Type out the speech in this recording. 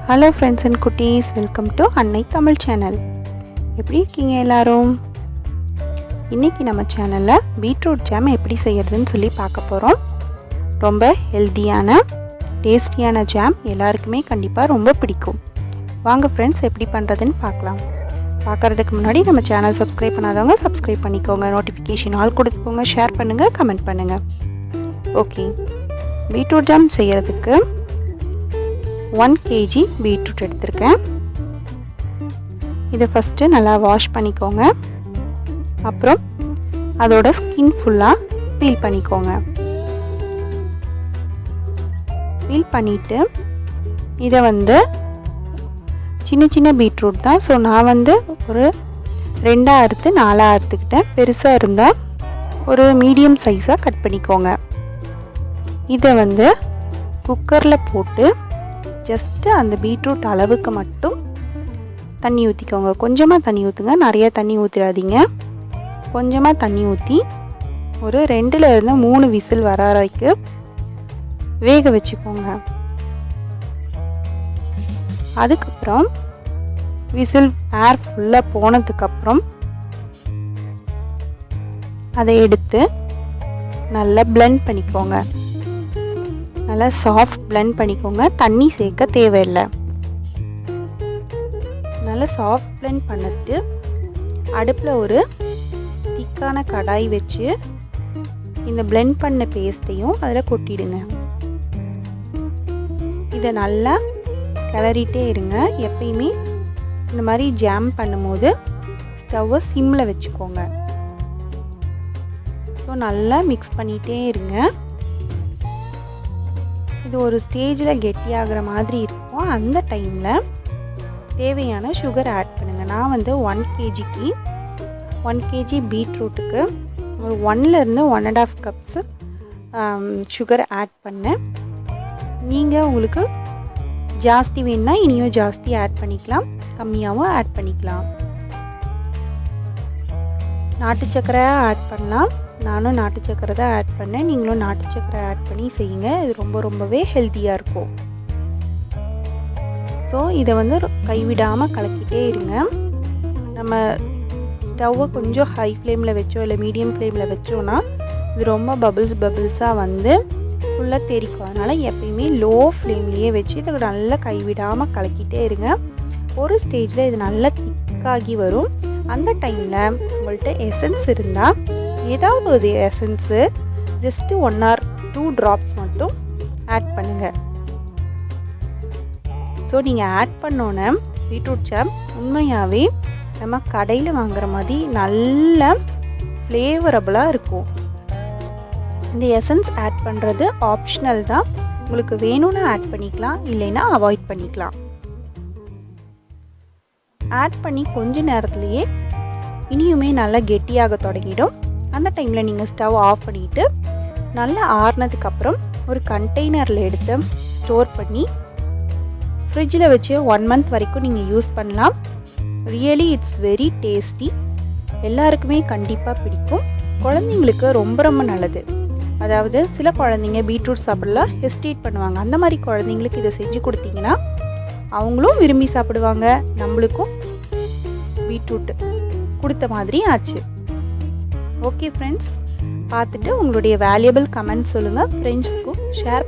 Hello friends and குட்டீஸ், welcome to அன்னை Tamil channel. எப்படி இருக்கீங்க எல்லாரும்? இன்றைக்கி நம்ம சேனலில் பீட்ரூட் ஜாம் எப்படி செய்யறதுன்னு சொல்லி பார்க்க போகிறோம். ரொம்ப ஹெல்த்தியான டேஸ்டியான ஜாம் எல்லாருக்குமே கண்டிப்பாக ரொம்ப பிடிக்கும். வாங்க ஃப்ரெண்ட்ஸ், எப்படி பண்ணுறதுன்னு பார்க்கலாம். பார்க்குறதுக்கு முன்னாடி நம்ம சேனல் சப்ஸ்கிரைப் பண்ணாதவங்க சப்ஸ்கிரைப் பண்ணிக்கோங்க, நோட்டிஃபிகேஷன் ஆல் கொடுத்துக்கோங்க, ஷேர் பண்ணுங்கள், கமெண்ட் பண்ணுங்கள். ஓகே, பீட்ரூட் ஜாம் செய்கிறதுக்கு 1 kg பீட்ரூட் எடுத்திருக்கேன். இதை ஃபஸ்ட்டு நல்லா வாஷ் பண்ணிக்கோங்க. அப்புறம் அதோட ஸ்கின் ஃபுல்லாக பீல் பண்ணிக்கோங்க. பீல் பண்ணிவிட்டு இதை சின்ன சின்ன பீட்ரூட் தான். ஸோ நான் ஒரு 2 அறுத்து 4 அறுத்துக்கிட்டேன். பெருசாக இருந்தால் ஒரு மீடியம் சைஸாக கட் பண்ணிக்கோங்க. இதை குக்கரில் போட்டு ஜஸ்ட்டு அந்த பீட்ரூட் அளவுக்கு மட்டும் தண்ணி ஊற்றிக்கோங்க. கொஞ்சமாக தண்ணி ஊற்றுங்க, நிறைய தண்ணி ஊற்றிடாதீங்க. கொஞ்சமாக தண்ணி ஊற்றி ஒரு 2 to 3 விசில் வர வரைக்கும் வேக வச்சுக்கோங்க. அதுக்கப்புறம் விசில் ஏர் ஃபுல்லாக போனதுக்கப்புறம் அதை எடுத்து நல்லா பிளெண்ட் பண்ணிக்கோங்க. நல்லா சாஃப்ட் பிளெண்ட் பண்ணிக்கோங்க. தண்ணி சேர்க்க தேவையில்லை. நல்லா சாஃப்ட் பிளெண்ட் பண்ணிட்டு அடுப்பில் ஒரு திக்கான கடாய் வச்சு இந்த பிளெண்ட் பண்ண பேஸ்ட்டையும் அதில் கொட்டிடுங்க. இதை நல்லா கிளறிட்டே இருங்க. எப்பயுமே இந்த மாதிரி ஜாம் பண்ணும்போது ஸ்டவ்வை சிம்மில் வச்சுக்கோங்க. ஸோ நல்லா மிக்ஸ் பண்ணிகிட்டே இருங்க. இது ஒரு ஸ்டேஜில் கெட்டியாகிற மாதிரி இருக்கும். அந்த டைமில் தேவையான சுகர் ஆட் பண்ணுங்கள். நான் 1 kg பீட்ரூட்டுக்கு ஒரு 1 to 1.5 கப்ஸ் சுகர் ஆட் பண்ணேன். நீங்கள் உங்களுக்கு ஜாஸ்தி வேணுன்னா இனியும் ஜாஸ்தி ஆட் பண்ணிக்கலாம், கம்மியாகவும் ஆட் பண்ணிக்கலாம். நாட்டு சர்க்கரை ஆட் பண்ணலாம். நானும் நாட்டு சர்க்கரை தான் ஆட் பண்ணேன். நீங்களும் நாட்டு சர்க்கரை ஆட் பண்ணி செய்யுங்க. இது ரொம்பவே ஹெல்த்தியாக இருக்கும். ஸோ இதை கைவிடாமல் கலக்கிட்டே இருங்க. நம்ம ஸ்டவ்வை கொஞ்சம் ஹை ஃப்ளேமில் வச்சோ இல்லை மீடியம் ஃப்ளேமில் வச்சோன்னா இது ரொம்ப பபிள்ஸாக ஃபுல்லாக தெரிக்கும். அதனால் எப்பயுமே லோ ஃப்ளேம்லேயே வச்சு இதை நல்லா கைவிடாமல் கலக்கிட்டே இருங்க. ஒரு ஸ்டேஜில் இது நல்லா திக்காகி வரும். அந்த டைமில் உங்கள்கிட்ட எசன்ஸ் இருந்தால் ஏதாவது ஒரு எசன்ஸு ஜஸ்ட்டு 1 or 2 drops மட்டும் ஆட் பண்ணுங்கள். ஸோ நீங்கள் ஆட் பண்ணோன்னே பீட்ரூட் ஜாம் உண்மையாகவே நம்ம கடையில் வாங்குகிற மாதிரி நல்ல ஃப்ளேவரபுளாக இருக்கும். இந்த எசன்ஸ் ஆட் பண்ணுறது ஆப்ஷனல் தான். உங்களுக்கு வேணும்னா ஆட் பண்ணிக்கலாம், இல்லைன்னா அவாய்ட் பண்ணிக்கலாம். ஆட் பண்ணி கொஞ்ச நேரத்துலையே இனியுமே நல்லா கெட்டியாக தொடங்கிடும். அந்த டைமில் நீங்கள் ஸ்டவ் ஆஃப் பண்ணிவிட்டு நல்லா ஆறுனதுக்கப்புறம் ஒரு கண்டெய்னரில் எடுத்து ஸ்டோர் பண்ணி ஃப்ரிட்ஜில் வச்சு 1 month வரைக்கும் நீங்கள் யூஸ் பண்ணலாம். Really it's very tasty. எல்லாருக்குமே கண்டிப்பாக பிடிக்கும். குழந்தைங்களுக்கு ரொம்ப நல்லது. அதாவது சில குழந்தைங்க பீட்ரூட் சாப்பிடலாம் ஹெசிடேட் பண்ணுவாங்க. அந்த மாதிரி குழந்தைங்களுக்கு இதை செஞ்சு கொடுத்தீங்கன்னா அவங்களும் விரும்பி சாப்பிடுவாங்க. நம்மளுக்கும் பீட்ரூட் கொடுத்த மாதிரி ஆச்சு. ஓகே ஃப்ரெண்ட்ஸ், பார்த்துட்டு உங்களுடைய வேல்யூபிள் கமெண்ட் சொல்லுங்கள். ஃப்ரெண்ட்ஸுக்கும் ஷேர்